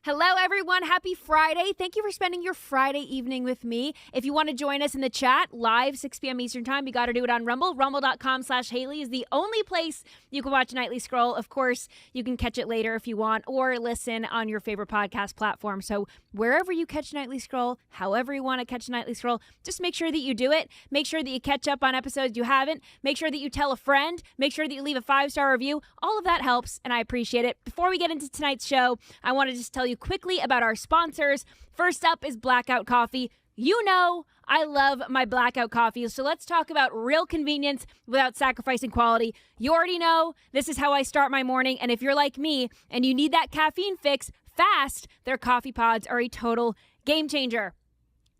Hello, everyone. Happy Friday. Thank you for spending your Friday evening with me. If you want to join us in the chat live, 6 p.m. Eastern time, you got to do it on Rumble. Rumble.com/Hayley is the only place you can watch Nightly Scroll. Of course, you can catch it later if you want or listen on your favorite podcast platform. So wherever you catch Nightly Scroll, however you want to catch Nightly Scroll, just make sure that you do it. Make sure that you catch up on episodes you haven't. Make sure that you tell a friend. Make sure that you leave a 5-star review. All of that helps, and I appreciate it. Before we get into tonight's show, I want to just tell you quickly about our sponsors. First up is Blackout Coffee. You know I love my Blackout Coffee, so let's talk about real convenience without sacrificing quality. You already know this is how I start my morning, and if you're like me and you need that caffeine fix fast, their coffee pods are a total game changer.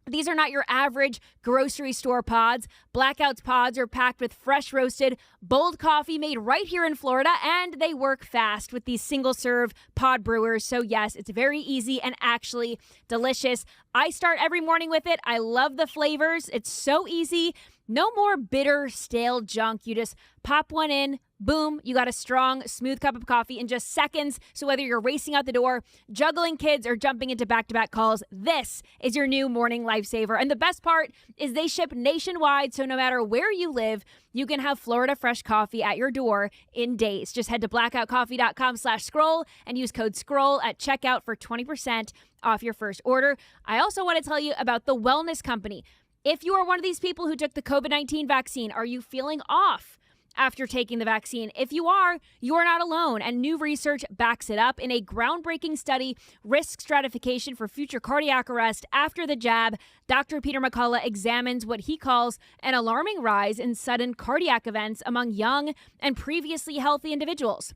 These are not your average grocery store pods. Blackout's pods are packed with fresh roasted, bold coffee made right here in Florida, and they work fast with these single-serve pod brewers. So yes, it's very easy and actually delicious. I start every morning with it. I love the flavors. It's so easy. No more bitter, stale junk. You just pop one in. Boom, you got a strong, smooth cup of coffee in just seconds. So whether you're racing out the door, juggling kids, or jumping into back-to-back calls, this is your new morning lifesaver. And the best part is they ship nationwide, so no matter where you live, you can have Florida fresh coffee at your door in days. Just head to blackoutcoffee.com/scroll and use code SCROLL at checkout for 20% off your first order. I also want to tell you about the Wellness Company. If you are one of these people who took the COVID-19 vaccine, are you feeling off after taking the vaccine? If you are not alone, and new research backs it up. In a groundbreaking study, risk stratification for future cardiac arrest after the jab, Dr. Peter McCullough examines what he calls an alarming rise in sudden cardiac events among young and previously healthy individuals.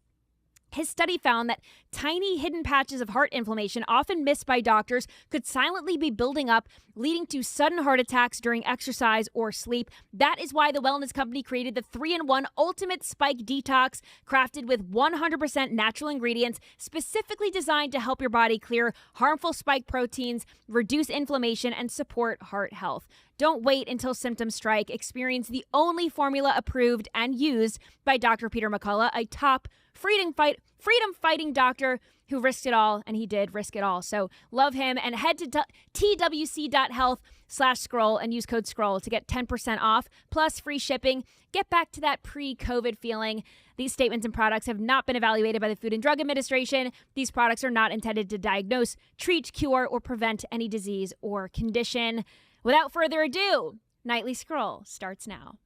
His study found that tiny hidden patches of heart inflammation, often missed by doctors, could silently be building up, leading to sudden heart attacks during exercise or sleep. That is why the Wellness Company created the 3-in-1 Ultimate Spike Detox, crafted with 100% natural ingredients, specifically designed to help your body clear harmful spike proteins, reduce inflammation, and support heart health. Don't wait until symptoms strike. Experience the only formula approved and used by Dr. Peter McCullough, a top freedom-fighting doctor who risked it all, and he did risk it all. So love him, and head to twc.health/scroll and use code SCROLL to get 10% off, plus free shipping. Get back to that pre-COVID feeling. These statements and products have not been evaluated by the Food and Drug Administration. These products are not intended to diagnose, treat, cure, or prevent any disease or condition. Without further ado, Nightly Scroll starts now.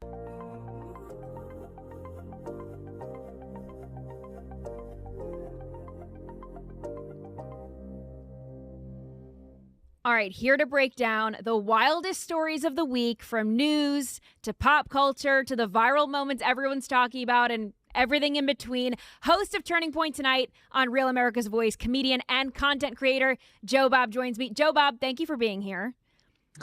All right, here to break down the wildest stories of the week, from news to pop culture to the viral moments everyone's talking about and everything in between. Host of Turning Point tonight on Real America's Voice, comedian and content creator Jobob joins me. Jobob, thank you for being here.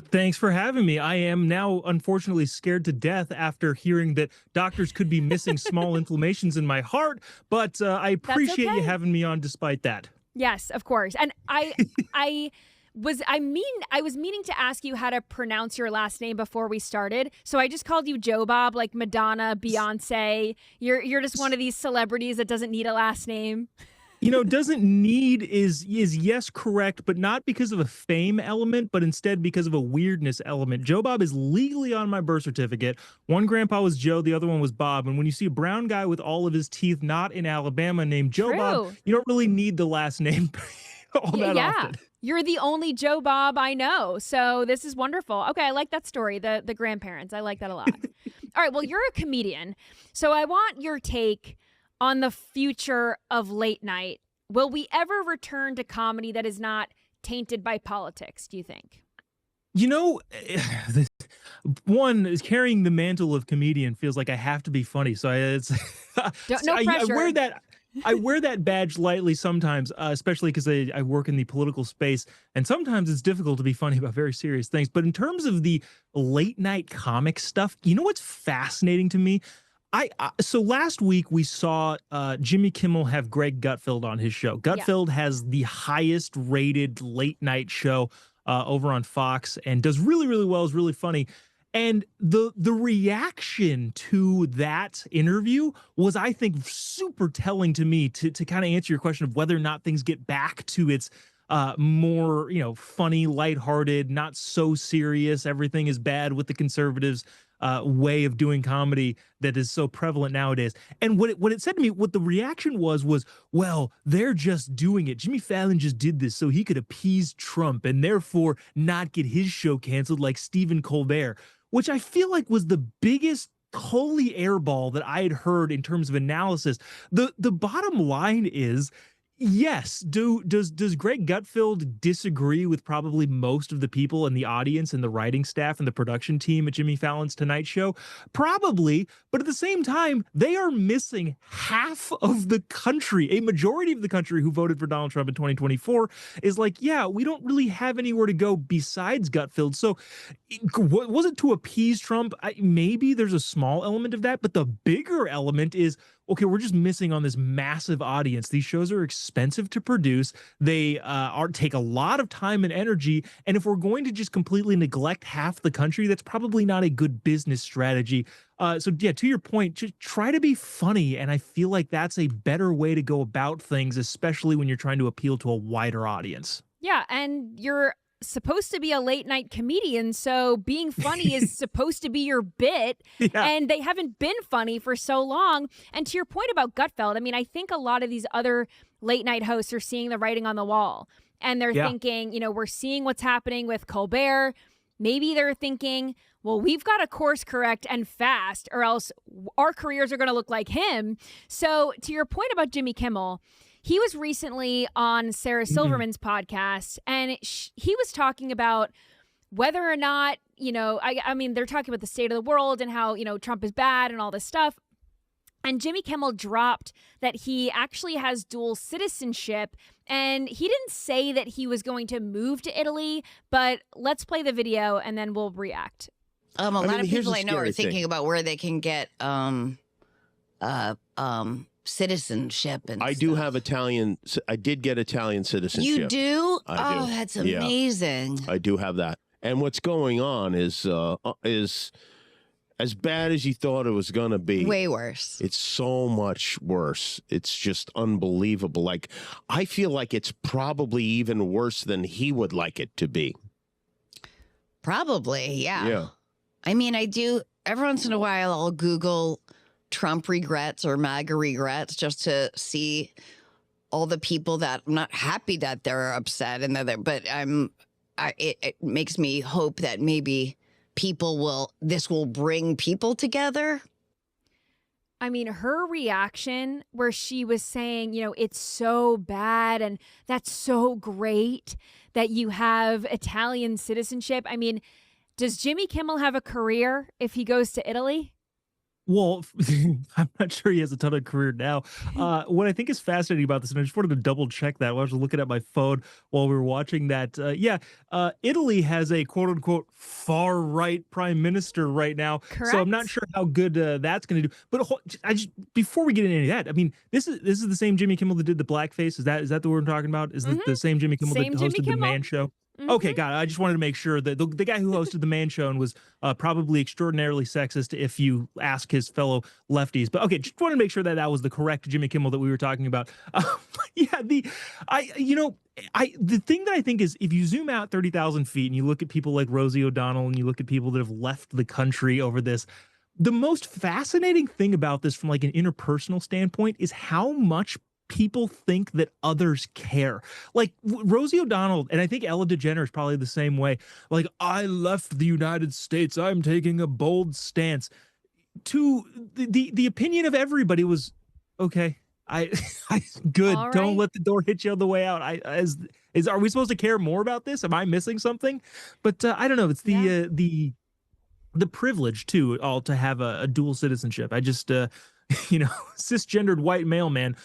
Thanks for having me. I am now unfortunately scared to death after hearing that doctors could be missing small inflammations in my heart, but I appreciate you having me on despite that. Yes, of course. And I was meaning to ask you how to pronounce your last name before we started, so I just called you Jobob, like Madonna, Beyonce. You're just one of these celebrities that doesn't need a last name. You know, doesn't need is yes, correct, but not because of a fame element, but instead because of a weirdness element. Jobob is legally on my birth certificate. One grandpa was Joe, the other one was Bob. And when you see a brown guy with all of his teeth not in Alabama named Jobob, you don't really need the last name all that often. You're the only Jobob I know, so this is wonderful. Okay, I like that story, the grandparents. I like that a lot. All right, well, you're a comedian, so I want your take on the future of late night. Will we ever return to comedy that is not tainted by politics, do you think? You know, one is carrying the mantle of comedian feels like I have to be funny. So no pressure. I wear that badge lightly sometimes, especially because I work in the political space, and sometimes it's difficult to be funny about very serious things. But in terms of the late night comic stuff, you know what's fascinating to me? So last week we saw Jimmy Kimmel have Greg Gutfeld on his show. Gutfeld has the highest rated late night show over on Fox and does really, really well, is really funny. And the reaction to that interview was, I think, super telling to me to kind of answer your question of whether or not things get back to its more, funny, lighthearted, not so serious. Everything is bad with the conservatives way of doing comedy that is so prevalent nowadays. And what it said to me, what the reaction was, well, they're just doing it. Jimmy Fallon just did this so he could appease Trump and therefore not get his show canceled like Stephen Colbert, which I feel like was the biggest holy airball that I had heard in terms of analysis. The bottom line is, yes, does Greg Gutfeld disagree with probably most of the people in the audience and the writing staff and the production team at Jimmy Fallon's Tonight Show? Probably, but at the same time, they are missing half of the country. A majority of the country who voted for Donald Trump in 2024 is like, yeah, we don't really have anywhere to go besides Gutfeld. So was it to appease Trump? Maybe there's a small element of that, but the bigger element is, okay, we're just missing on this massive audience. These shows are expensive to produce. They take a lot of time and energy. And if we're going to just completely neglect half the country, that's probably not a good business strategy. So yeah, to your point, just try to be funny. And I feel like that's a better way to go about things, especially when you're trying to appeal to a wider audience. Yeah, and you're supposed to be a late night comedian, so being funny is supposed to be your bit. Yeah. And they haven't been funny for so long. And to your point about Gutfeld, I mean, I think a lot of these other late night hosts are seeing the writing on the wall, and they're thinking, we're seeing what's happening with Colbert. Maybe they're thinking, well, we've got to course correct and fast, or else our careers are going to look like him. So to your point about Jimmy Kimmel, he was recently on Sarah Silverman's podcast, and he was talking about whether or not, I mean, they're talking about the state of the world and how, Trump is bad and all this stuff. And Jimmy Kimmel dropped that he actually has dual citizenship, and he didn't say that he was going to move to Italy, but let's play the video and then we'll react. A lot of people I know are thinking about where they can get citizenship and I do have Italian. I did get Italian citizenship. You do? I do. That's amazing. Yeah, I do have that. And what's going on is as bad as you thought it was going to be. Way worse. It's so much worse. It's just unbelievable. Like, I feel like it's probably even worse than he would like it to be. Probably, yeah. Yeah. I mean, I do. Every once in a while, I'll Google Trump regrets or MAGA regrets just to see all the people that I'm not happy that they're upset and but it makes me hope that maybe this will bring people together. I mean, her reaction where she was saying, it's so bad and that's so great that you have Italian citizenship. I mean, does Jimmy Kimmel have a career if he goes to Italy? Well, I'm not sure he has a ton of career now. What I think is fascinating about this, and I just wanted to double check that while I was looking at my phone while we were watching that. Italy has a quote unquote far right prime minister right now. Correct. So I'm not sure how good that's going to do. But before we get into any of that, I mean, this is the same Jimmy Kimmel that did the blackface. Is that the word I'm talking about? Is the same Jimmy Kimmel that hosted the Man Show? Mm-hmm. Okay, got it. I just wanted to make sure that the guy who hosted the Man Show and was probably extraordinarily sexist if you ask his fellow lefties. But okay, just wanted to make sure that was the correct Jimmy Kimmel that we were talking about. The thing that I think is, if you zoom out 30,000 feet and you look at people like Rosie O'Donnell and you look at people that have left the country over this, the most fascinating thing about this from like an interpersonal standpoint is how much people think that others care. Like Rosie O'Donnell, and I think Ellen DeGeneres probably the same way. Like, I left the United States. I'm taking a bold stance. To the opinion of everybody was, okay, I good. Right. Don't let the door hit you on the way out. Are we supposed to care more about this? Am I missing something? But I don't know. It's the privilege too, all to have a dual citizenship. I just cisgendered white male man,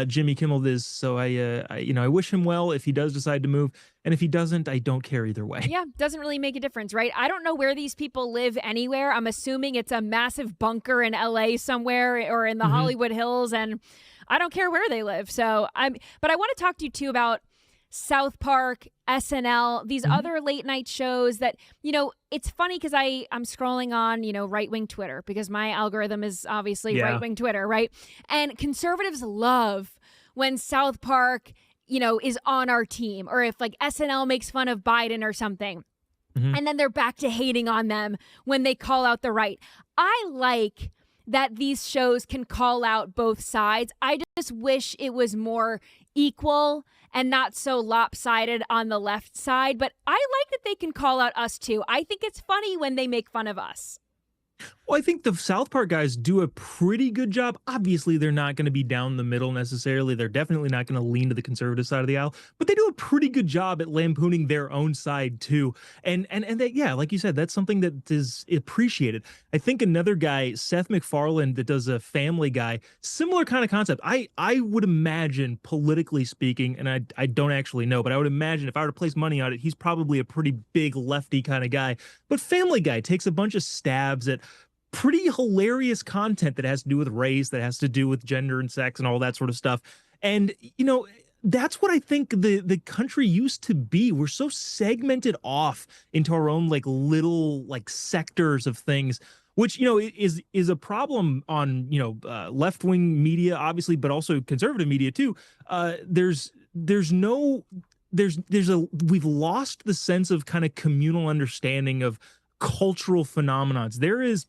Jimmy Kimmel is. So I wish him well if he does decide to move. And if he doesn't, I don't care either way. Yeah, doesn't really make a difference, right? I don't know where these people live anywhere. I'm assuming it's a massive bunker in LA somewhere or in the Hollywood Hills. And I don't care where they live. So but I want to talk to you too about South Park, SNL, these other late night shows that, it's funny because I'm scrolling on, right-wing Twitter because my algorithm is obviously right-wing Twitter, right? And conservatives love when South Park is on our team, or if like SNL makes fun of Biden or something. And then they're back to hating on them when they call out the right. I like that these shows can call out both sides. I just wish it was more equal and not so lopsided on the left side. But I like that they can call out us too. I think it's funny when they make fun of us. Well, I think the South Park guys do a pretty good job. Obviously, they're not going to be down the middle necessarily. They're definitely not going to lean to the conservative side of the aisle, but they do a pretty good job at lampooning their own side too. And they, yeah, like you said, that's something that is appreciated. I think another guy, Seth MacFarlane, that does a Family Guy, similar kind of concept. I would imagine, politically speaking, and I don't actually know, but I would imagine if I were to place money on it, he's probably a pretty big lefty kind of guy. But Family Guy takes a bunch of stabs at pretty hilarious content that has to do with race, that has to do with gender and sex and all that sort of stuff. And, that's what I think the country used to be. We're so segmented off into our own like little like sectors of things, which, is a problem on, left-wing media, obviously, but also conservative media too. We've lost the sense of kind of communal understanding of cultural phenomenons. There is,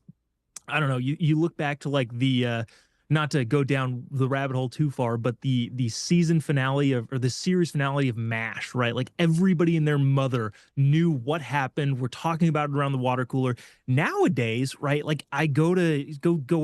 I don't know, you look back to like the not to go down the rabbit hole too far, but the season finale or the series finale of MASH, right? Like everybody and their mother knew what happened. We're talking about it around the water cooler. Nowadays, right? Like I go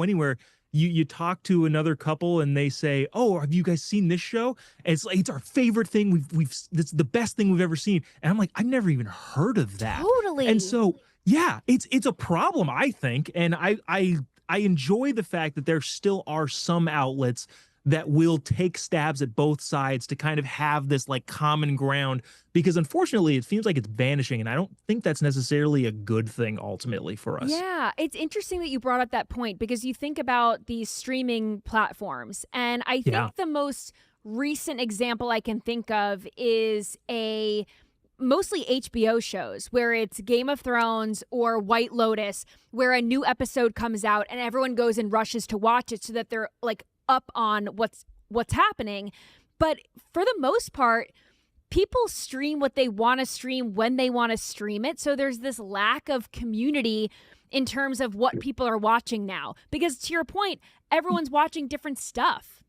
anywhere, you talk to another couple and they say, "Oh, have you guys seen this show?" And it's like it's our favorite thing. It's the best thing we've ever seen. And I'm like, I've never even heard of that. Totally. And so yeah, it's a problem, I think, and I enjoy the fact that there still are some outlets that will take stabs at both sides to kind of have this like common ground, because unfortunately it seems like it's vanishing, and I don't think that's necessarily a good thing ultimately for us. Yeah, it's interesting that you brought up that point, because you think about these streaming platforms, and I think the most recent example I can think of is mostly HBO shows where it's Game of Thrones or White Lotus, where a new episode comes out and everyone goes and rushes to watch it so that they're like up on what's happening. But for the most part, people stream what they want to stream when they want to stream it. So there's this lack of community in terms of what people are watching now, because to your point, everyone's watching different stuff.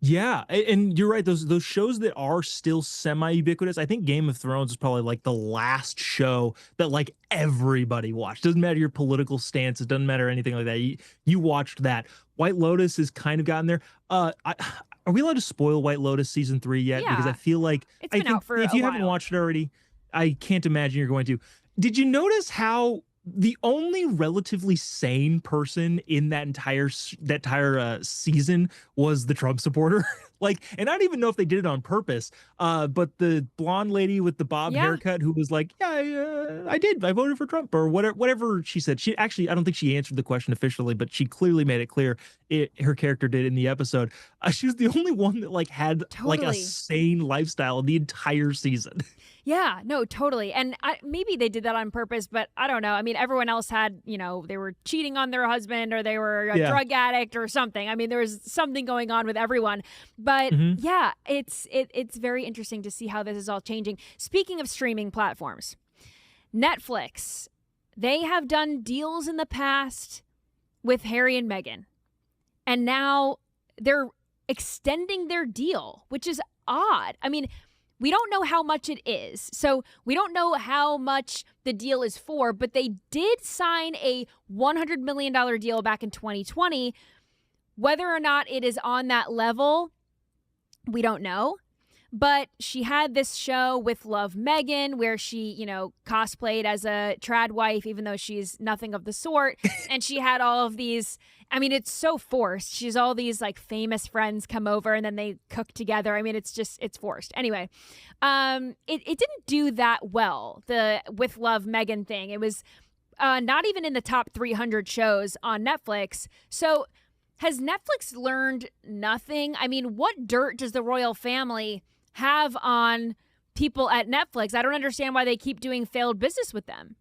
Yeah, and you're right. Those shows that are still semi-ubiquitous, I think Game of Thrones is probably like the last show that like everybody watched. Doesn't matter your political stance. It doesn't matter anything like that. You watched that. White Lotus has kind of gotten there. Are we allowed to spoil White Lotus season 3 yet? Yeah. Because I feel like It's been out for if you a haven't while. watched it already, I can't imagine you're going to. Did you notice how the only relatively sane person in that entire season was the Trump supporter? Like, and I don't even know if they did it on purpose, but the blonde lady with the bob haircut who was like, I did. I voted for Trump, or whatever she said. She actually, I don't think she answered the question officially, but she clearly made it clear her character did in the episode. She was the only one that like had like a sane lifestyle the entire season. Yeah, no, totally. And maybe they did that on purpose, but I don't know. I mean, everyone else had, they were cheating on their husband, or they were a drug addict or something. I mean, there was something going on with everyone. But yeah, it's very interesting to see how this is all changing. Speaking of streaming platforms, Netflix, they have done deals in the past with Harry and Meghan. And now they're extending their deal, which is odd. I mean, we don't know how much it is. So we don't know how much the deal is for, but they did sign a $100 million deal back in 2020. Whether or not it is on that level, we don't know. But she had this show with Love Meghan where she, cosplayed as a trad wife, even though she's nothing of the sort. And she had all of these, I mean, it's so forced. She's all these like famous friends come over and then they cook together. I mean, it's forced. Anyway, it didn't do that well, the with Love Meghan thing. It was not even in the top 300 shows on Netflix. So has Netflix learned nothing? I mean, what dirt does the royal family have on people at Netflix? I don't understand why they keep doing failed business with them.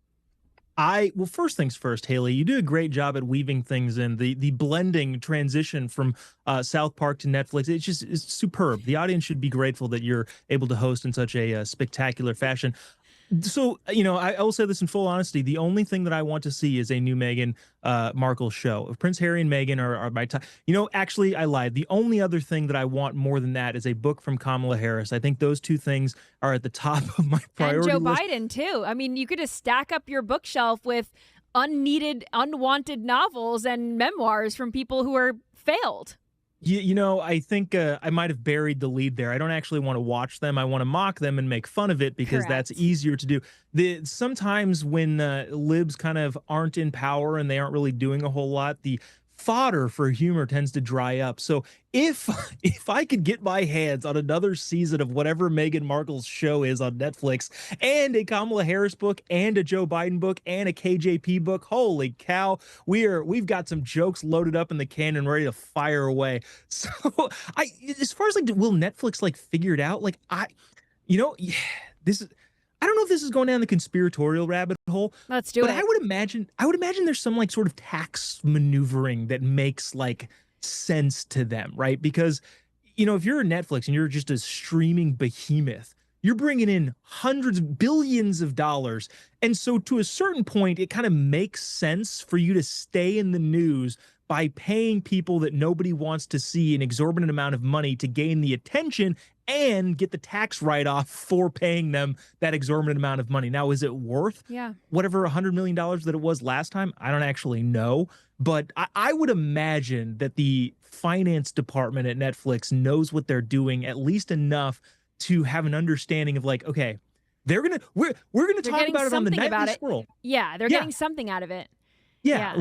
Well, first things first, Haley, you do a great job at weaving things in the blending transition from South Park to Netflix. It's superb. The audience should be grateful that you're able to host in such a spectacular fashion. So, I will say this in full honesty. The only thing that I want to see is a new Meghan Markle show. If Prince Harry and Meghan are my top. Actually, I lied. The only other thing that I want more than that is a book from Kamala Harris. I think those two things are at the top of my priority and Joe list. Biden, too. I mean, you could just stack up your bookshelf with unneeded, unwanted novels and memoirs from people who are failed. I think I might have buried the lead there. I don't actually want to watch them. I want to mock them and make fun of it because that's easier to do. Sometimes when libs kind of aren't in power and they aren't really doing a whole lot, the fodder for humor tends to dry up. So if I could get my hands on another season of whatever Meghan Markle's show is on Netflix and a Kamala Harris book and a Joe Biden book and a KJP book, holy cow, we've got some jokes loaded up in the cannon ready to fire away. So as far as will Netflix figure it out? This is, I don't know if this is going down the conspiratorial rabbit hole. Let's do it. But I would imagine there's some sort of tax maneuvering that makes sense to them, right? Because, if you're Netflix and you're just a streaming behemoth, you're bringing in hundreds of billions of dollars. And so to a certain point, it kind of makes sense for you to stay in the news by paying people that nobody wants to see an exorbitant amount of money to gain the attention and get the tax write-off for paying them that exorbitant amount of money. Now, is it worth whatever $100 million that it was last time? I don't actually know. But I would imagine that the finance department at Netflix knows what they're doing at least enough to have an understanding of okay, we're gonna talk about it on the Nightly Squirrel. Yeah, they're getting something out of it. Yeah.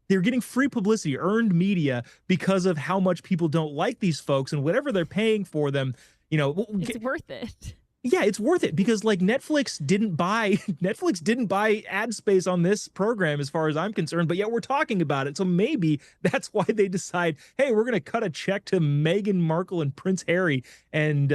They're getting free publicity, earned media because of how much people don't like these folks, and whatever they're paying for them, it's worth it. Yeah, it's worth it because Netflix didn't buy ad space on this program as far as I'm concerned, but yet we're talking about it. So maybe that's why they decide, hey, we're going to cut a check to Meghan Markle and Prince Harry, and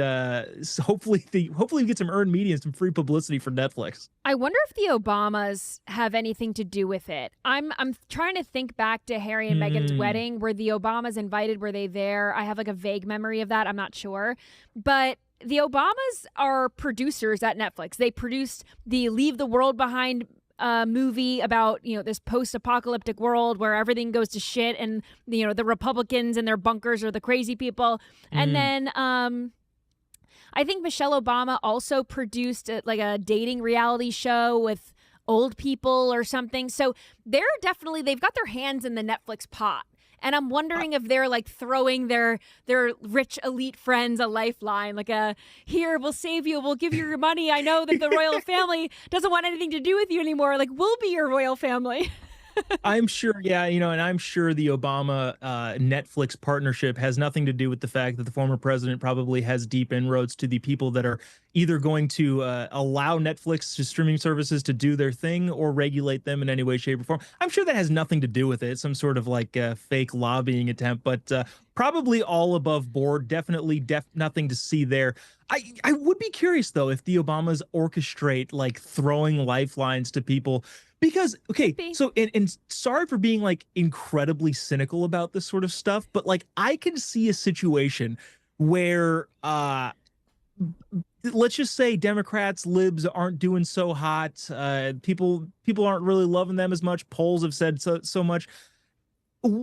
hopefully we get some earned media and some free publicity for Netflix. I wonder if the Obamas have anything to do with it. I'm trying to think back to Harry and Meghan's wedding. Were the Obamas invited? Were they there? I have a vague memory of that. I'm not sure, but the Obamas are producers at Netflix. They produced the Leave the World Behind movie about, this post-apocalyptic world where everything goes to shit and, the Republicans and their bunkers are the crazy people. And then I think Michelle Obama also produced a dating reality show with old people or something. So they've got their hands in the Netflix pot. And I'm wondering if they're throwing their rich elite friends a lifeline, here, we'll save you, we'll give you your money. I know that the royal family doesn't want anything to do with you anymore. We'll be your royal family. I'm sure, and I'm sure the Obama Netflix partnership has nothing to do with the fact that the former president probably has deep inroads to the people that are either going to allow Netflix to streaming services to do their thing or regulate them in any way, shape, or form. I'm sure that has nothing to do with it. Some sort of fake lobbying attempt, but probably all above board. Definitely nothing to see there. I would be curious, though, if the Obamas orchestrate throwing lifelines to people. Because, okay, so, and sorry for being incredibly cynical about this sort of stuff, but I can see a situation where, let's just say Democrats, libs aren't doing so hot. People aren't really loving them as much. Polls have said so much.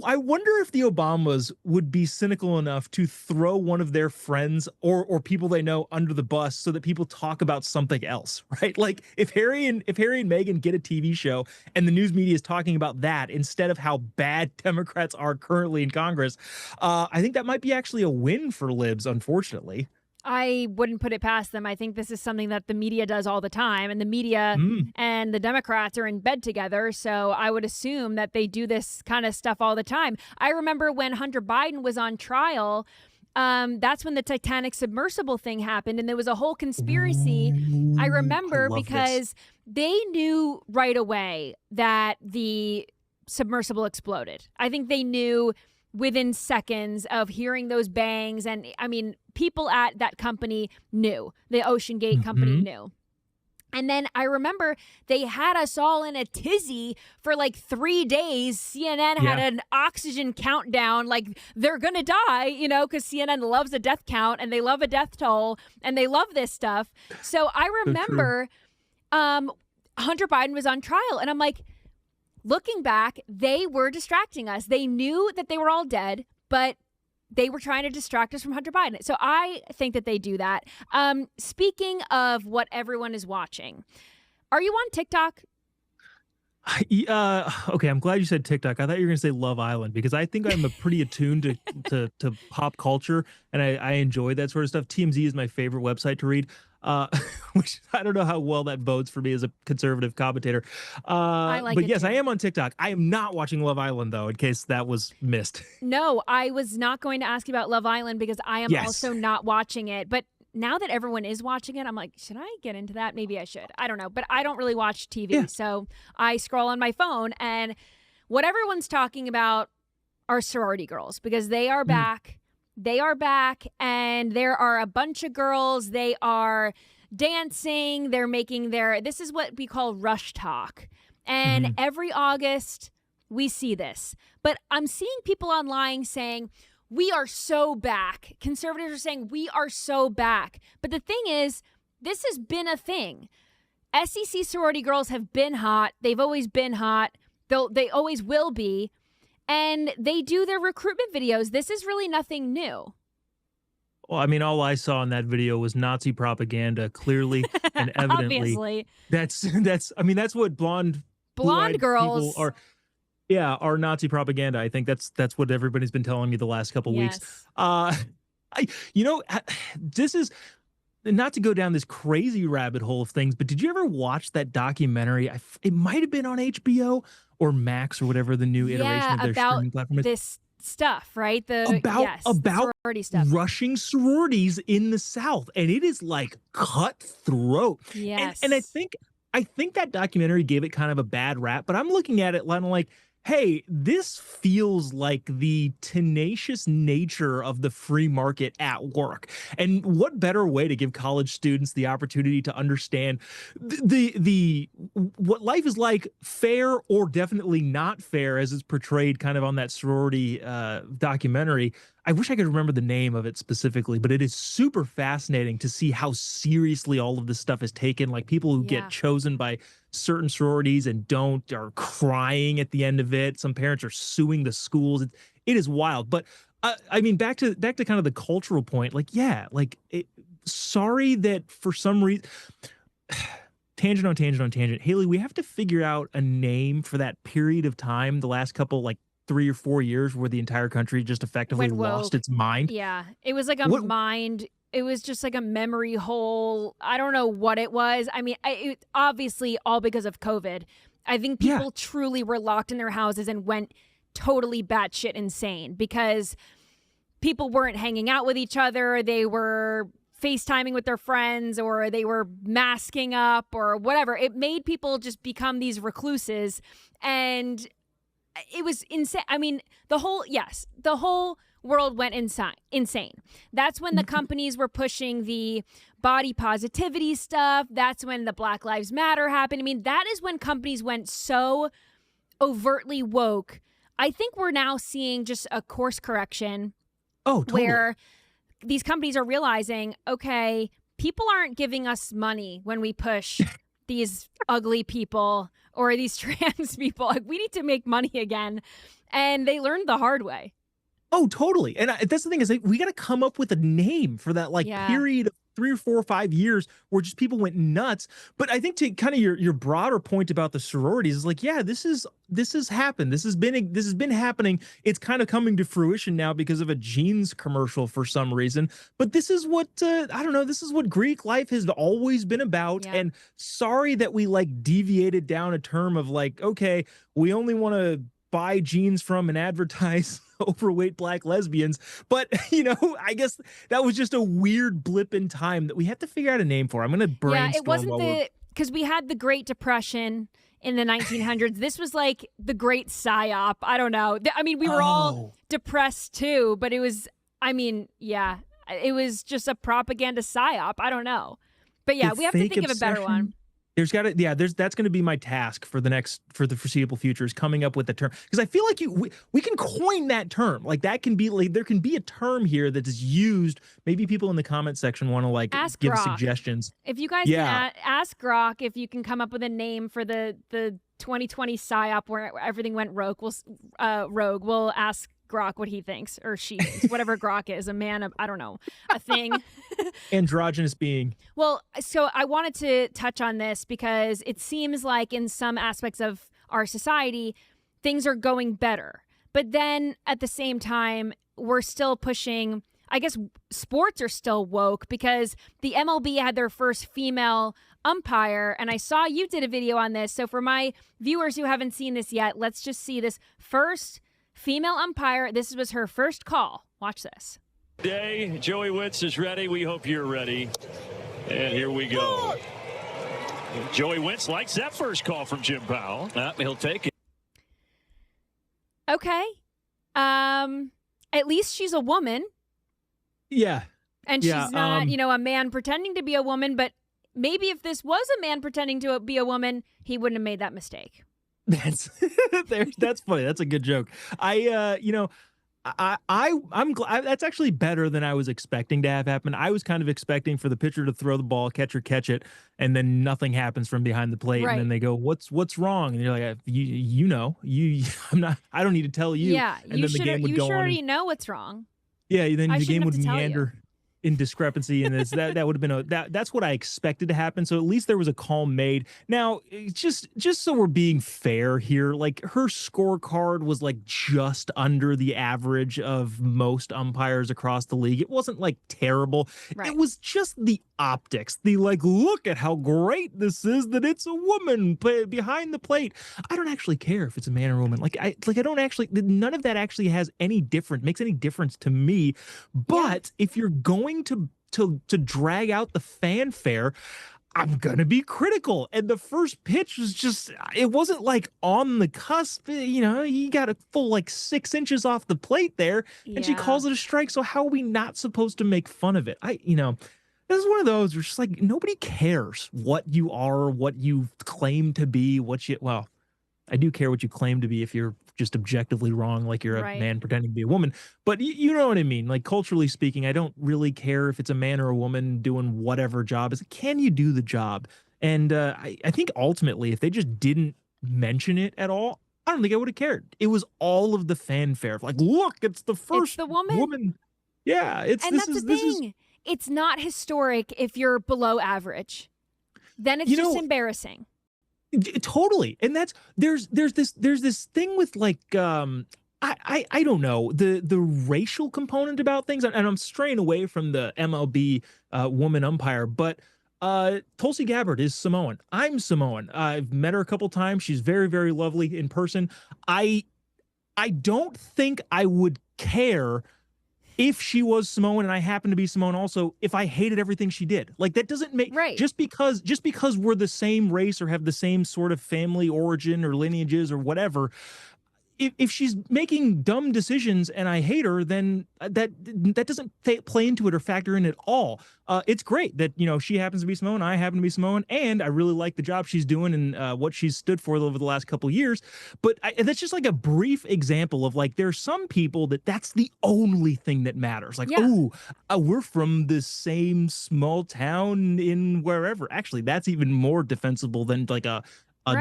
I wonder if the Obamas would be cynical enough to throw one of their friends or people they know under the bus so that people talk about something else, right? If Harry and Meghan get a TV show and the news media is talking about that instead of how bad Democrats are currently in Congress, I think that might be actually a win for libs, unfortunately. I wouldn't put it past them. I think this is something that the media does all the time, and the media and the Democrats are in bed together. So I would assume that they do this kind of stuff all the time. I remember when Hunter Biden was on trial, that's when the Titanic submersible thing happened, and there was a whole conspiracy. I remember because they knew right away that the submersible exploded. I think they knew within seconds of hearing those bangs. And I mean, people at that company knew. The Ocean Gate company knew. And then I remember they had us all in a tizzy for like 3 days. CNN had an oxygen countdown, like they're going to die, you know, because CNN loves a death count and they love a death toll and they love this stuff. So I remember Hunter Biden was on trial and I'm like, looking back, they were distracting us. They knew that they were all dead, but they were trying to distract us from Hunter Biden. So I think that they do that. Speaking of what everyone is watching, are you on TikTok? Okay, I'm glad you said TikTok. I thought you were going to say Love Island because I think I'm pretty attuned to pop culture, and I enjoy that sort of stuff. TMZ is my favorite website to read. Which I don't know how well that bodes for me as a conservative commentator. But yes, too. I am on TikTok. I am not watching Love Island, though, in case that was missed. No, I was not going to ask you about Love Island because I am also not watching it. But now that everyone is watching it, I'm like, should I get into that? Maybe I should. I don't know. But I don't really watch TV. So I scroll on my phone. And what everyone's talking about are sorority girls because they are back. They are back, and there are a bunch of girls. They are dancing. They're making this is what we call rush talk. And every August, we see this. But I'm seeing people online saying, we are so back. Conservatives are saying, we are so back. But the thing is, this has been a thing. SEC sorority girls have been hot. They've always been hot. They always will be. And they do their recruitment videos. This is really nothing new. Well, I mean, all I saw in that video was Nazi propaganda, clearly and evidently. Obviously. That's what blonde girls are Nazi propaganda. I think that's what everybody's been telling me the last couple weeks. This is not to go down this crazy rabbit hole of things, but did you ever watch that documentary? It might have been on HBO or Max or whatever the new iteration of their streaming platform is. This stuff, right? About sorority stuff. Rushing sororities in the South, and it is like cutthroat. Yes, and I think that documentary gave it kind of a bad rap, but I'm looking at it and I'm like, hey, this feels like the tenacious nature of the free market at work. And what better way to give college students the opportunity to understand the what life is like, fair or definitely not fair, as it's portrayed kind of on that sorority documentary. I wish I could remember the name of it specifically, but it is super fascinating to see how seriously all of this stuff is taken. Like people who get chosen by certain sororities and are crying at the end of it. Some parents are suing the schools. It is wild. But I mean, back to kind of the cultural point. Sorry that for some reason. Tangent on tangent. Hayley, we have to figure out a name for that period of time, the last couple 3 or 4 years where the entire country just effectively lost its mind. Yeah, it was like mind. It was just like a memory hole. I don't know what it was. I mean, it obviously all because of COVID. I think people truly were locked in their houses and went totally batshit insane because people weren't hanging out with each other. They were FaceTiming with their friends or they were masking up or whatever. It made people just become these recluses, and it was insane. I mean, the whole world went insane. That's when the companies were pushing the body positivity stuff. That's when the Black Lives Matter happened. I mean, that is when companies went so overtly woke. I think we're now seeing just a course correction. Oh, totally. Where these companies are realizing, okay, people aren't giving us money when we push these ugly people or these trans people. Like, we need to make money again. And they learned the hard way. Oh, totally. And that's the thing is we got to come up with a name for that period of 3 or 4 or 5 years where just people went nuts. But I think to kind of your broader point about the sororities is this has happened. This has been happening. It's kind of coming to fruition now because of a jeans commercial for some reason. But this is what this is what Greek life has always been about. Yeah. And sorry that we deviated down a term of okay, we only want to buy jeans from and advertise overweight Black lesbians. But, I guess that was just a weird blip in time that we have to figure out a name for. I'm going to brainstorm. Yeah, it wasn't because we had the Great Depression in the 1900s. This was like the Great PSYOP. I don't know. I mean, we were all depressed too, but it was, it was just a propaganda PSYOP. I don't know. But yeah, we have to think of a better one. There's got to, that's going to be my task for the foreseeable future, is coming up with the term, because I feel like we can coin that term. Like that can be like, there can be a term here that is used. Maybe people in the comment section want to like Ask give Grok. Suggestions. If you guys can ask Grok if you can come up with a name for the 2020 psyop where everything went rogue. We'll ask Grok what he thinks, or she thinks, whatever Grok is, a man, I don't know, a thing. Androgynous being. Well, so I wanted to touch on this because it seems like in some aspects of our society, things are going better. But then at the same time, we're still pushing, I guess sports are still woke because the MLB had their first female umpire, and I saw you did a video on this. So for my viewers who haven't seen this yet, let's just see this first female umpire. This was her first call. Watch this. Day, Joey Wentz is ready. We hope you're ready. And here we go. Joey Wentz likes that first call from Jim Powell. He'll take it. Okay. At least she's a woman. Yeah. And she's not, a man pretending to be a woman, but maybe if this was a man pretending to be a woman, he wouldn't have made that mistake. That's funny. That's a good joke. I'm glad. That's actually better than I was expecting to have happen. I was kind of expecting for the pitcher to throw the ball, catcher catch it, and then nothing happens from behind the plate, right. And then they go, "What's wrong?" And you're like, I don't need to tell you." Yeah, and then the game would go on. You already know what's wrong. Yeah, then the game would meander in discrepancy, and that would have been that's what I expected to happen. So at least there was a call made. Now, just so we're being fair here, like her scorecard was like just under the average of most umpires across the league. It wasn't like terrible. Right. It was just the optics. The like, look at how great this is that it's a woman behind the plate. I don't actually care if it's a man or a woman. I don't actually, none of that actually makes any difference to me. But if you're going to drag out the fanfare, I'm gonna be critical. And the first pitch was it wasn't like on the cusp. You got a full like 6 inches off the plate there, and she calls it a strike. So how are we not supposed to make fun of it? This is one of those where it's just like nobody cares what you are, what you claim to be, I do care what you claim to be if you're just objectively wrong, like you're a man pretending to be a woman. But you know what I mean? Like culturally speaking, I don't really care if it's a man or a woman doing whatever job is. Can you do the job? And I think ultimately, if they just didn't mention it at all, I don't think I would have cared. It was all of the fanfare. Like, look, it's the first woman. Yeah, that's the thing. It's not historic if you're below average. Then it's just embarrassing. Totally. And there's this thing with like I don't know, the racial component about things, and I'm straying away from the MLB woman umpire, but Tulsi Gabbard is Samoan. I'm Samoan. I've met her a couple times. She's very, very lovely in person. I don't think I would care if she was Samoan and I happen to be Samoan also, if I hated everything she did. Like that doesn't make just because we're the same race or have the same sort of family origin or lineages or whatever. If she's making dumb decisions and I hate her, then that doesn't play into it or factor in at all. It's great that, she happens to be Samoan, I happen to be Samoan, and I really like the job she's doing and what she's stood for over the last couple of years. But that's just like a brief example of like, there's some people that's the only thing that matters. Like, we're from the same small town in wherever. Actually, that's even more defensible than like a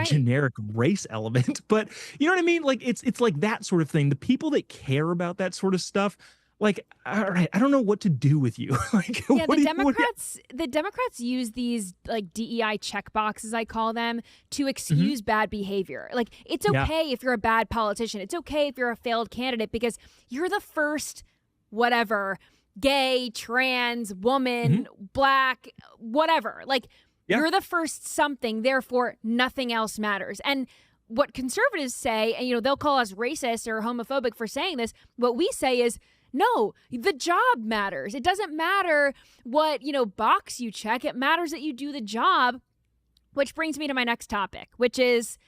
generic race element. But you know what I mean? Like it's like that sort of thing. The people that care about that sort of stuff, like, all right, I don't know what to do with you. Like, yeah, the Democrats use these like DEI check boxes, I call them, to excuse bad behavior. Like it's okay if you're a bad politician. It's okay if you're a failed candidate because you're the first whatever, gay, trans, woman, black, whatever. Like you're the first something, therefore nothing else matters. And what conservatives say, and they'll call us racist or homophobic for saying this, what we say is, no, the job matters. It doesn't matter what, box you check. It matters that you do the job, which brings me to my next topic, which is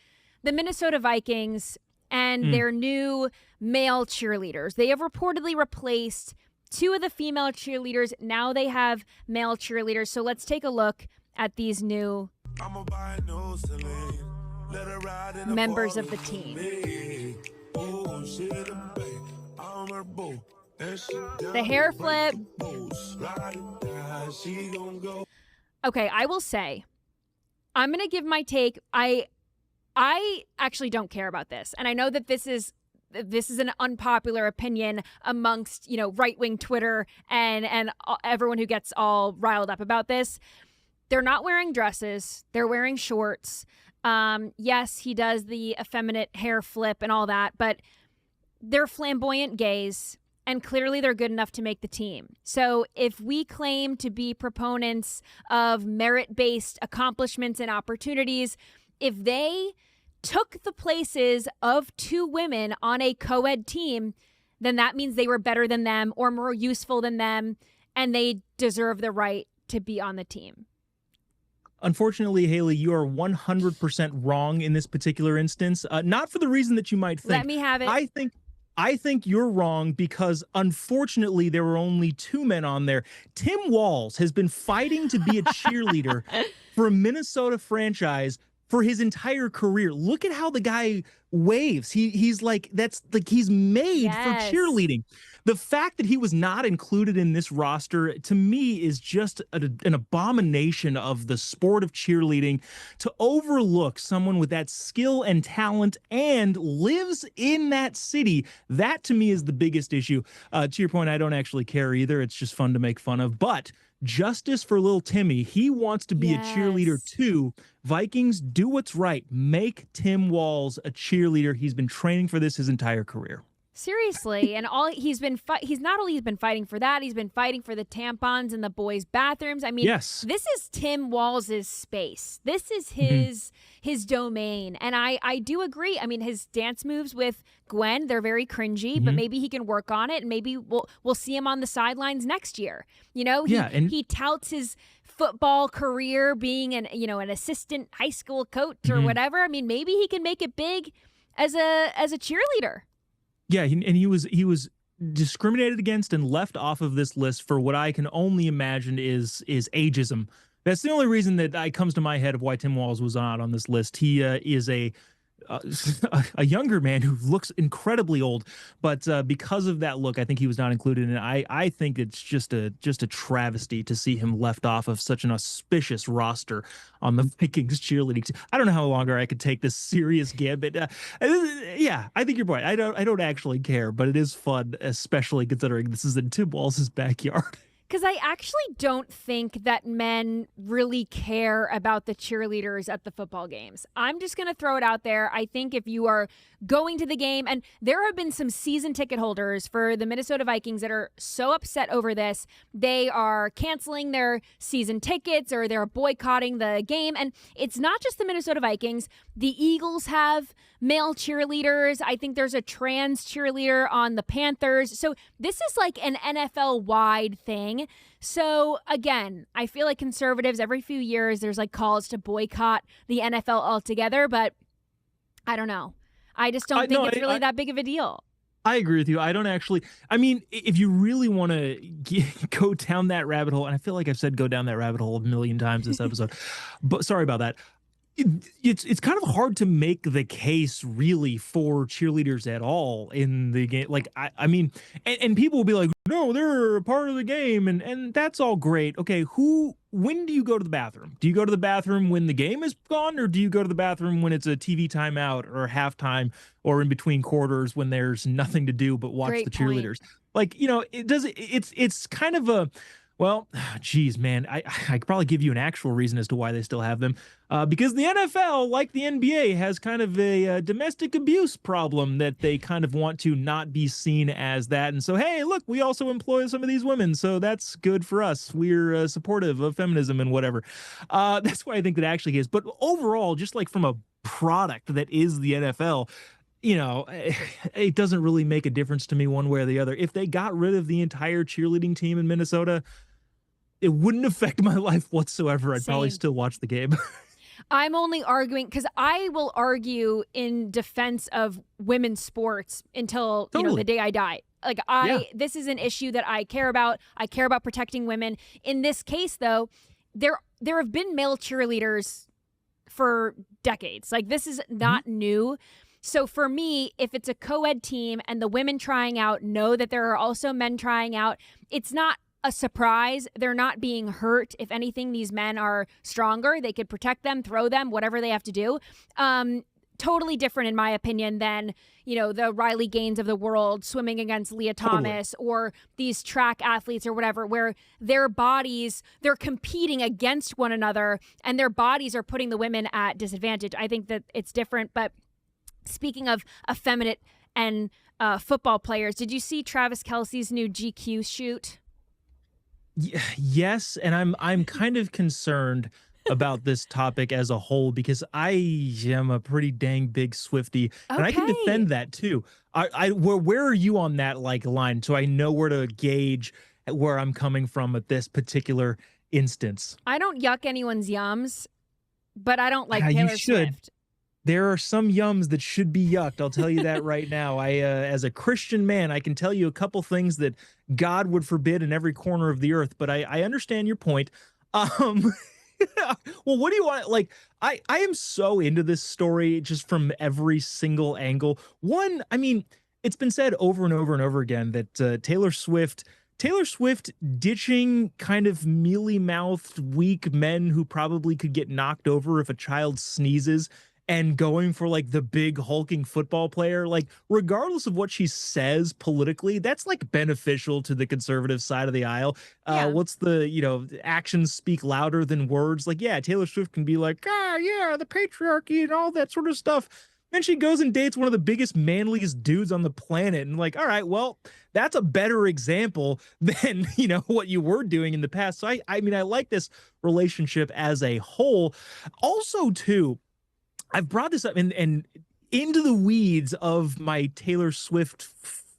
the Minnesota Vikings and their new male cheerleaders. They have reportedly replaced 2 of the female cheerleaders. Now they have male cheerleaders. So let's take a look at these new members of the team. The hair flip. Okay, I will say, I'm going to give my take. I actually don't care about this. And I know that this is an unpopular opinion amongst, right-wing Twitter and everyone who gets all riled up about this. They're not wearing dresses. They're wearing shorts. Yes, he does the effeminate hair flip and all that, but they're flamboyant gays, and clearly they're good enough to make the team. So if we claim to be proponents of merit-based accomplishments and opportunities, if they took the places of two women on a co-ed team, then that means they were better than them or more useful than them, and they deserve the right to be on the team. Unfortunately, Hayley, you are 100% wrong in this particular instance. Not for the reason that you might think. Let me have it. I think you're wrong because, unfortunately, there were only two men on there. Tim Walz has been fighting to be a cheerleader for a Minnesota franchise for his entire career. Look at how the guy waves. He's like, he's made for cheerleading. The fact that he was not included in this roster, to me, is just an abomination of the sport of cheerleading, to overlook someone with that skill and talent and lives in that city. That, to me, is the biggest issue. To your point, I don't actually care either. It's just fun to make fun of. But justice for little Timmy. He wants to be a cheerleader too. Vikings, do what's right. Make Tim Walz a cheerleader. He's been training for this his entire career. Seriously, and he's not only been fighting for that, he's been fighting for the tampons in the boys' bathrooms. I mean, yes. This is Tim Walz's space. This is his domain, and I do agree. I mean, his dance moves with Gwen, they're very cringy, but maybe he can work on it, and maybe we'll see him on the sidelines next year. He touts his football career being an assistant high school coach or whatever. I mean, maybe he can make it big as a cheerleader. Yeah, he was discriminated against and left off of this list for what I can only imagine is ageism. That's the only reason that comes to my head of why Tim Walz was not on this list. He is a younger man who looks incredibly old, but because of that look, I think he was not included. And I think it's just a travesty to see him left off of such an auspicious roster on the Vikings cheerleading team. I don't know how longer I could take this serious gambit. Yeah, I think you're right. I don't actually care, but it is fun, especially considering this is in Tim Walz's backyard. Because I actually don't think that men really care about the cheerleaders at the football games. I'm just going to throw it out there. I think if you are going to the game, and there have been some season ticket holders for the Minnesota Vikings that are so upset over this, they are canceling their season tickets or they're boycotting the game. And it's not just the Minnesota Vikings. The Eagles have male cheerleaders. I think there's a trans cheerleader on the Panthers. So this is like an NFL-wide thing. So again, I feel like conservatives, every few years, there's like calls to boycott the NFL altogether, but I don't know. I just don't think it's really that big of a deal. I agree with you. I don't actually. I mean, if you really want to go down that rabbit hole, and I feel like I've said go down that rabbit hole a million times this episode, but sorry about that. It's kind of hard to make the case really for cheerleaders at all in the game. Like, I mean, and people will be like, no, they're a part of the game, and that's all great. Okay, when do you go to the bathroom? Do you go to the bathroom when the game is gone, or do you go to the bathroom when it's a TV timeout or halftime or in between quarters when there's nothing to do but watch the cheerleaders? Like, it's kind of a, well, geez, man, I could probably give you an actual reason as to why they still have them. Because the NFL, like the NBA, has kind of a domestic abuse problem that they kind of want to not be seen as that. And so, hey, look, we also employ some of these women, so that's good for us. We're supportive of feminism and whatever. That's why I think that actually is. But overall, just like from a product that is the NFL, it doesn't really make a difference to me one way or the other. If they got rid of the entire cheerleading team in Minnesota, it wouldn't affect my life whatsoever. I'd probably still watch the game. I'm only arguing because I will argue in defense of women's sports until the day I die. Like this is an issue that I care about. I care about protecting women. In this case, though, there have been male cheerleaders for decades. Like, this is not new. So for me, if it's a co-ed team and the women trying out know that there are also men trying out, it's not a surprise. They're not being hurt. If anything, these men are stronger. They could protect them, throw them, whatever they have to do. Totally different, in my opinion, than, the Riley Gaines of the world swimming against Leah Thomas or these track athletes or whatever, where their bodies, they're competing against one another and their bodies are putting the women at disadvantage. I think that it's different. But speaking of effeminate and football players, did you see Travis Kelce's new GQ shoot? Yes, and I'm kind of concerned about this topic as a whole because I am a pretty dang big Swiftie, and I can defend that too. Where are you on that line, so I know where to gauge where I'm coming from at this particular instance? I don't yuck anyone's yums, but I don't like Taylor you should. Swift. There are some yums that should be yucked. I'll tell you that right now. As a Christian man, I can tell you a couple things that God would forbid in every corner of the earth, but I understand your point. Well, what do you want? I am so into this story just from every single angle. One, I mean, it's been said over and over and over again that Taylor Swift ditching kind of mealy-mouthed, weak men who probably could get knocked over if a child sneezes and going for the big hulking football player, regardless of what she says politically, that's beneficial to the conservative side of the aisle. What's the, actions speak louder than words. Taylor Swift can be the patriarchy and all that sort of stuff. Then she goes and dates one of the biggest, manliest dudes on the planet. And all right, well, that's a better example than, what you were doing in the past. So I mean, I like this relationship as a whole. Also, too, I've brought this up and into the weeds of my Taylor Swift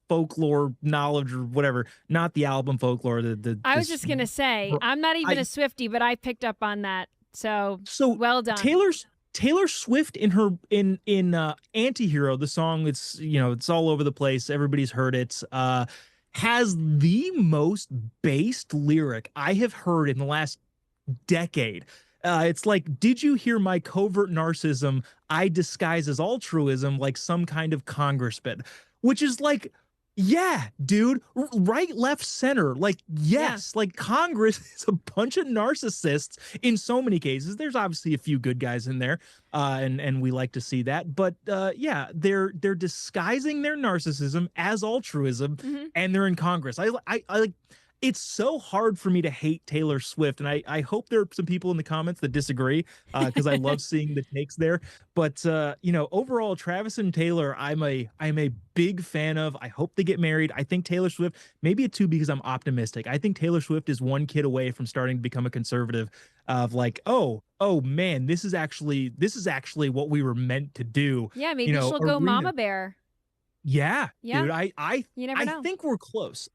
folklore knowledge or whatever, not the album folklore. I was just going to say, I'm not even a Swiftie, but I picked up on that. So well done. Taylor Swift in her Antihero, the song, it's all over the place. Everybody's heard it. Has the most based lyric I have heard in the last decade. It's did you hear my covert narcissism? I disguise as altruism like some kind of congressman, which is yeah, dude, right, left, center. Yes, Congress is a bunch of narcissists in so many cases. There's obviously a few good guys in there, and we like to see that. But they're disguising their narcissism as altruism, and they're in Congress. I it's so hard for me to hate Taylor Swift, and I hope there are some people in the comments that disagree because I love seeing the takes there. But overall, Travis and Taylor, I'm a big fan of. I hope they get married. I think Taylor Swift, maybe a 2 because I'm optimistic. I think Taylor Swift is one kid away from starting to become a conservative of oh man, this is actually what we were meant to do. Yeah, maybe she'll go Mama Bear. Yeah, dude, you never know. I think we're close.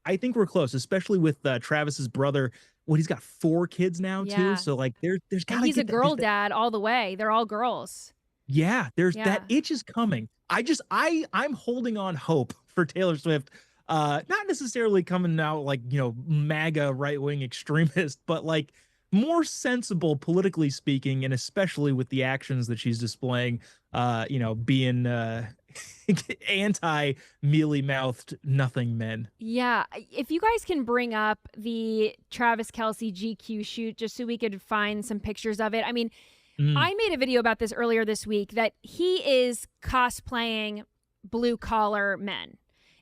Especially with Travis's brother. He's got 4 kids now too. So there's gotta he's a girl dad all the way. They're all girls. Yeah, that itch is coming. I'm holding on hope for Taylor Swift. Not necessarily coming out MAGA right-wing extremist, but more sensible politically speaking, and especially with the actions that she's displaying, being anti mealy-mouthed nothing men. Yeah, if you guys can bring up the Travis Kelce GQ shoot just so we could find some pictures of it. I mean, I made a video about this earlier this week that he is cosplaying blue-collar men.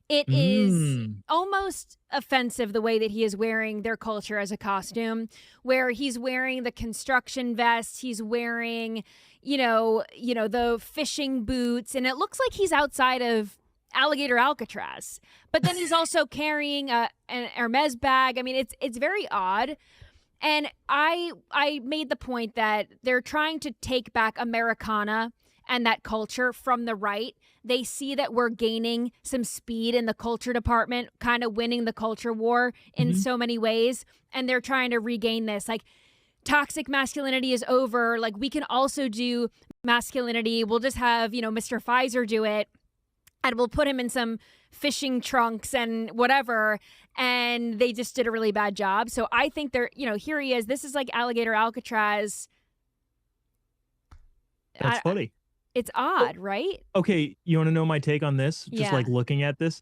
It is almost offensive the way that he is wearing their culture as a costume, where he's wearing the construction vest, he's wearing, the fishing boots, and it looks like he's outside of Alligator Alcatraz. But then he's also carrying an Hermes bag. I mean, it's very odd. And I made the point that they're trying to take back Americana and that culture from the right. They see that we're gaining some speed in the culture department, kind of winning the culture war in so many ways. And they're trying to regain this. Toxic masculinity is over. We can also do masculinity. We'll just have, Mr. Pfizer do it. And we'll put him in some fishing trunks and whatever. And they just did a really bad job. So I think they're, here he is. This is like Alligator Alcatraz. That's funny. It's odd, right? Okay, you want to know my take on this? Just Yeah. like looking at this.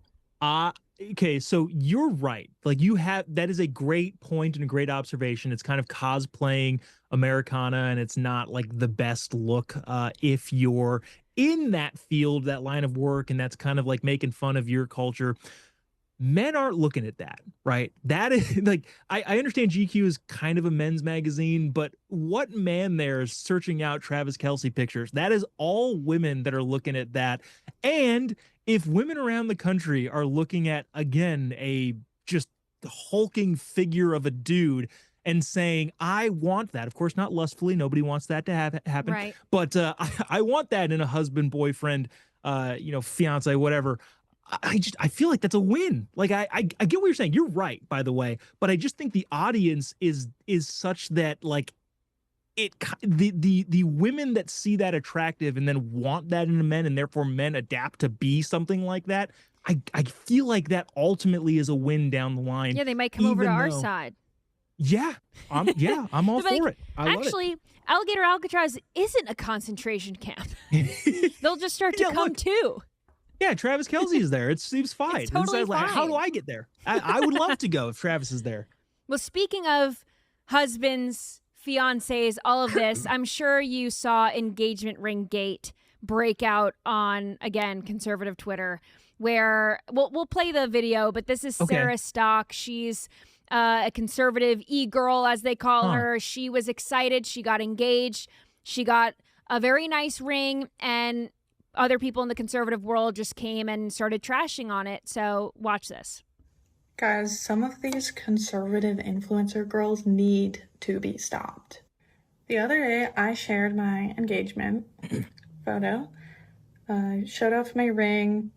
Okay, so you're right. Like that is a great point and a great observation. It's kind of cosplaying Americana, and it's not like the best look if you're in that field, that line of work, and that's kind of like making fun of your culture. Men aren't looking at that, right? That is like, I understand GQ is kind of a men's magazine, but what man there is searching out Travis Kelce pictures? That is all women that are looking at that. And if women around the country are looking at, again, a just hulking figure of a dude and saying, I want that, of course, not lustfully, nobody wants that to happen, Right. but I want that in a husband, boyfriend, fiance, whatever. I feel like that's a win. Like I get what you're saying. You're right, by the way, but I just think the audience is such that like the women that see that attractive and then want that in men, and therefore men adapt to be something like that. I feel like that ultimately is a win down the line. Yeah, they might come over to our side. Yeah, I'm all Like, for it. I love actually, Alligator Alcatraz isn't a concentration camp. They'll just start to Yeah, come look. too. Yeah, Travis Kelce is there. It seems fine. It's totally like, how fine. do I get there? I would love to go if Travis is there. Well, speaking of husbands, fiancés, all of this, I'm sure you saw engagement ring gate break out on, again, conservative Twitter, where we'll play the video, but this is Okay. Sarah Stock. She's a conservative e-girl, as they call her. She was excited. She got engaged. She got a very nice ring, and other people in the conservative world just came and started trashing on it. So watch this. Guys, some of these conservative influencer girls need to be stopped. The other day, I shared my engagement photo. Showed off my ring.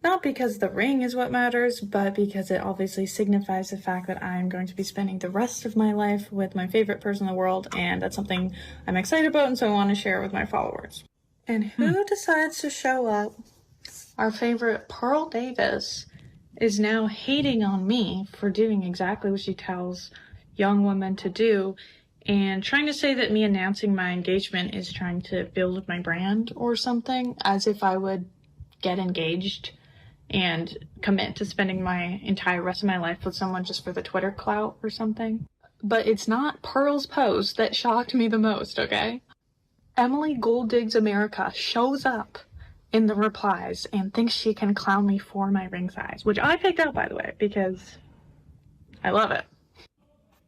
Not because the ring is what matters, but because it obviously signifies the fact that I'm going to be spending the rest of my life with my favorite person in the world, and that's something I'm excited about, and so I want to share it with my followers. And who decides to show up? Our favorite Pearl Davis is now hating on me for doing exactly what she tells young women to do, and trying to say that me announcing my engagement is trying to build my brand or something, as if I would get engaged and commit to spending my entire rest of my life with someone just for the Twitter clout or something. But it's not Pearl's post that shocked me the most, okay? Emily Gold Digs America shows up in the replies and thinks she can clown me for my ring size, which I picked out, by the way, because I love it.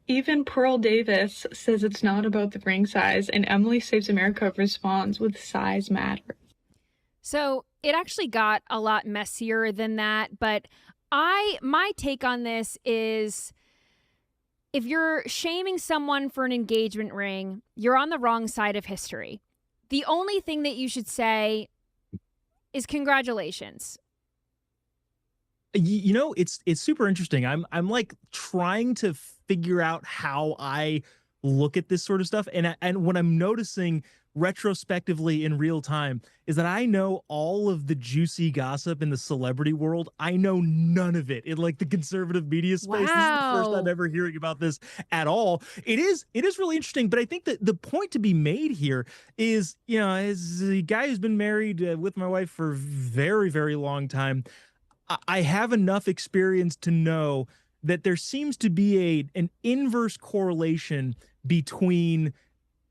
Even Pearl Davis says it's not about the ring size, and Emily Saves America responds with size matters. So it actually got a lot messier than that, but my take on this is, if you're shaming someone for an engagement ring, you're on the wrong side of history. The only thing that you should say is congratulations. You know, it's super interesting. I'm like trying to figure out how I look at this sort of stuff, and what I'm noticing retrospectively in real time is that I know all of the juicy gossip in the celebrity world. I know none of it in like the conservative media space. This is the first Wow. I'm ever hearing about this at all. It is really interesting, but I think that the point to be made here is, you know, as a guy who's been married with my wife for a very, very long time, I have enough experience to know that there seems to be an inverse correlation between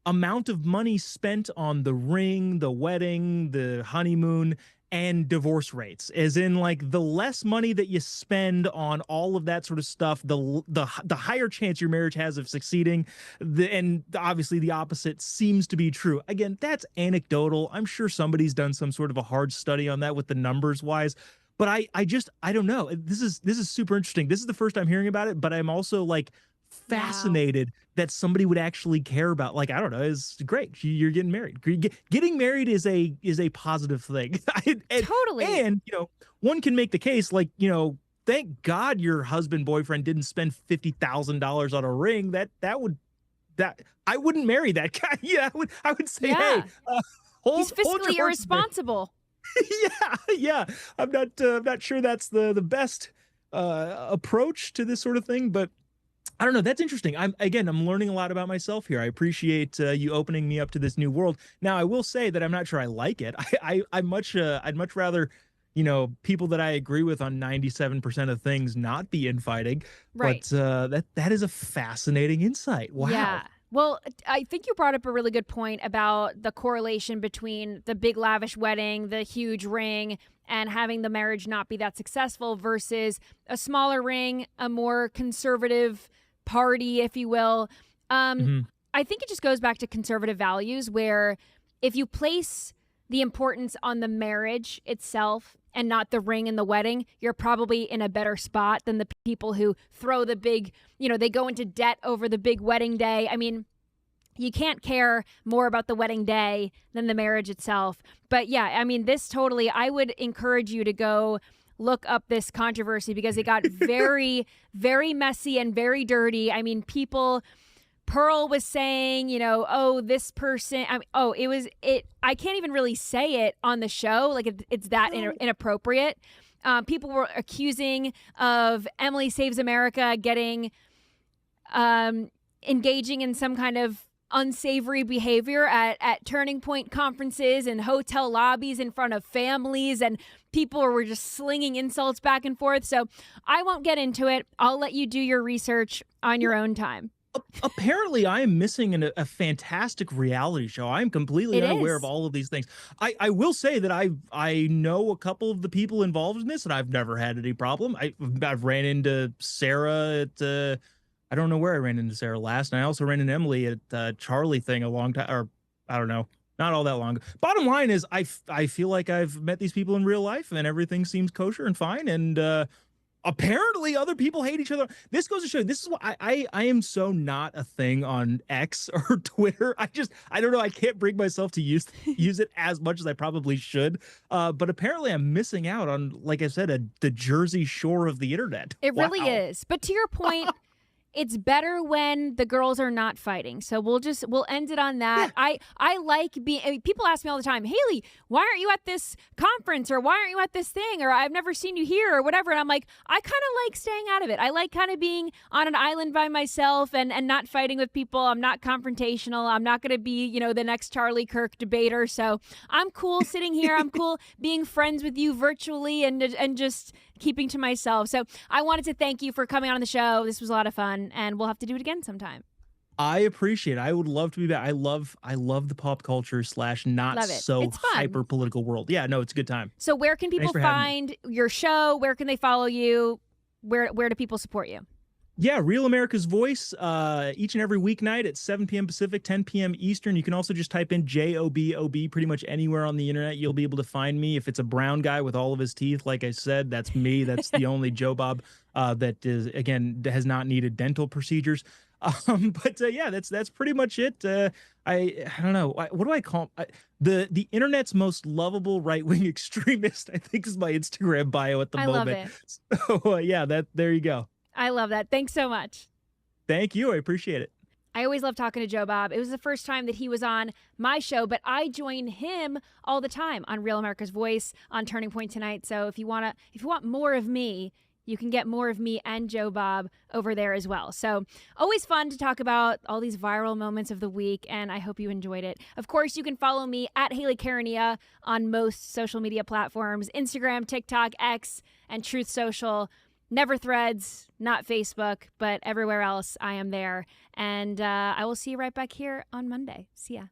amount of money spent on the ring, the wedding, the honeymoon, and divorce rates. As in, like, the less money that you spend on all of that sort of stuff, the higher chance your marriage has of succeeding. And obviously the opposite seems to be true. Again, that's anecdotal. I'm sure somebody's done some sort of a hard study on that with the numbers wise. But I don't know. This is super interesting. This is the first time hearing about it, but I'm also like fascinated that somebody would actually care about, like, I don't know, it's great. You're getting married. Getting married is a positive thing. Totally. And, you know, one can make the case, like, you know, thank God your husband, boyfriend didn't spend $50,000 on a ring. That I wouldn't marry that guy. Yeah, I would say, Yeah. hey, He's fiscally irresponsible. yeah. I'm not sure that's the best approach to this sort of thing, but I don't know. That's interesting. I'm learning a lot about myself here. I appreciate you opening me up to this new world. Now, I will say that I'm not sure I like it. I'd much rather, people that I agree with on 97% of things not be infighting. Right. But that is a fascinating insight. Wow. Yeah. Well, I think you brought up a really good point about the correlation between the big lavish wedding, the huge ring, and having the marriage not be that successful versus a smaller ring, a more conservative party, if you will. I think it just goes back to conservative values, where if you place the importance on the marriage itself and not the ring and the wedding, you're probably in a better spot than the people who throw the big, they go into debt over the big wedding day. I mean, you can't care more about the wedding day than the marriage itself. But yeah, I mean, I would encourage you to go look up this controversy, because it got very, very messy and very dirty. I mean, Pearl was saying, this person, I can't even really say it on the show. Like, it's that inappropriate. People were accusing of Emily Saves America engaging in some kind of unsavory behavior at Turning Point conferences and hotel lobbies in front of families, and people were just slinging insults back and forth. So I won't get into it. I'll let you do your research on your own time. Apparently, I am missing a fantastic reality show. I'm completely unaware of all of these things. I will say that I know a couple of the people involved in this, and I've never had any problem. I've ran into Sarah at I don't know where I ran into Sarah last, and I also ran into Emily at Charlie thing a long time, or I don't know, not all that long ago. Bottom line is, I feel like I've met these people in real life, and everything seems kosher and fine, and apparently other people hate each other. This goes to show, this is why I am so not a thing on X or Twitter. I don't know. I can't bring myself to use it as much as I probably should. But apparently I'm missing out on, like I said, the Jersey Shore of the internet. It really is. But to your point, it's better when the girls are not fighting. So we'll end it on that. Yeah. I like being, people ask me all the time, Hayley, why aren't you at this conference, or why aren't you at this thing, or I've never seen you here, or whatever. And I'm like, I kind of like staying out of it. I like kind of being on an island by myself and not fighting with people. I'm not confrontational. I'm not going to be, the next Charlie Kirk debater. So I'm cool sitting here. I'm cool being friends with you virtually and just keeping to myself. So I wanted to thank you for coming on the show. This was a lot of fun, and we'll have to do it again sometime. I appreciate it. I would love to be back. I love the pop culture / not so hyper political world. Yeah, no, it's a good time. So where can people find your show? Where can they follow you? Where do people support you? Yeah, Real America's Voice, each and every weeknight at 7 p.m. Pacific, 10 p.m. Eastern. You can also just type in JOBOB pretty much anywhere on the internet. You'll be able to find me. If it's a brown guy with all of his teeth, like I said, that's me. That's the only Jobob that has not needed dental procedures. Yeah, that's pretty much it. I don't know. What do I call the internet's most lovable right-wing extremist? I think is my Instagram bio at the moment. I love it. So there you go. I love that. Thanks so much. Thank you. I appreciate it. I always love talking to Jobob. It was the first time that he was on my show, but I join him all the time on Real America's Voice on Turning Point tonight. So if you want more of me, you can get more of me and Jobob over there as well. So always fun to talk about all these viral moments of the week, and I hope you enjoyed it. Of course, you can follow me at Hayley Caronia on most social media platforms, Instagram, TikTok, X, and Truth Social. Never Threads, not Facebook, but everywhere else I am there. And I will see you right back here on Monday. See ya.